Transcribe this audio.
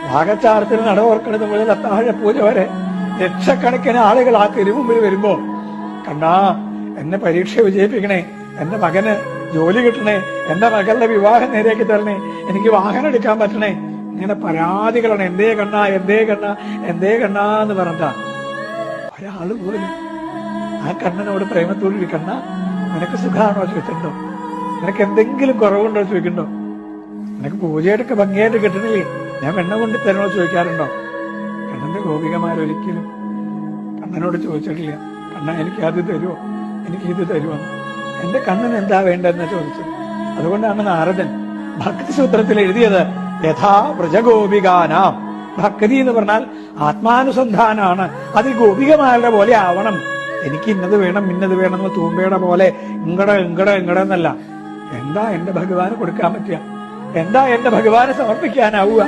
ഭാഗച്ചാരത്തിന് നടവർക്കണത് മുതൽ അത്താഴ പൂജ വരെ ലക്ഷക്കണക്കിന് ആളുകൾ ആ തിരുമുമ്പിൽ വരുമ്പോ കണ്ണാ എന്നെ പരീക്ഷ വിജയിപ്പിക്കണേ, എന്റെ മകന് ജോലി കിട്ടണേ, എന്റെ മകളുടെ വിവാഹം നേരെയാക്കി തരണേ, എനിക്ക് വാഹനം എടുക്കാൻ പറ്റണേ, ഇങ്ങനെ പരാതികളാണ്. എന്തേ കണ്ണാ എന്തേ കണ്ണാ എന്തേ കണ്ണാ എന്ന് പറഞ്ഞാ ഒരാള് പോലും ആ കണ്ണനോട് പ്രേമത്തോട് കണ്ണ നിനക്ക് സുഖമാണോ ചോദിച്ചിട്ടുണ്ടോ, നിനക്ക് എന്തെങ്കിലും കുറവുണ്ടോ ചോദിക്കണ്ടോ, നിനക്ക് പൂജയായിട്ടൊക്കെ ഭംഗിയായിട്ട് കിട്ടണില്ലേ, ഞാൻ വെണ്ണ കൊണ്ട് തരണോ ചോദിക്കാറുണ്ടോ? കണ്ണന്റെ ഗോപികമാരൊരിക്കലും കണ്ണനോട് ചോദിച്ചിട്ടില്ല, കണ്ണ എനിക്ക് അത് തരുമോ, എനിക്ക് ഇത് തരുമോ, എന്റെ കണ്ണൻ എന്താ വേണ്ടെന്ന് ചോദിച്ചത്. അതുകൊണ്ടാണ് നാരദൻ ഭക്തിസൂത്രത്തിൽ എഴുതിയത് യഥാ വ്രജഗോപികാനാം. ഭക്തി എന്ന് പറഞ്ഞാൽ ആത്മാനുസന്ധാനാണ്. അത് ഗോപികമാരുടെ പോലെ ആവണം. എനിക്ക് ഇന്നത് വേണം ഇന്നത് വേണം എന്ന് തൂമ്പയുടെ പോലെ ഇങ്ങടെ എന്നല്ല. എന്താ എന്റെ ഭഗവാന് കൊടുക്കാൻ പറ്റുക, എന്താ എന്റെ ഭഗവാന് സമർപ്പിക്കാനാവുക?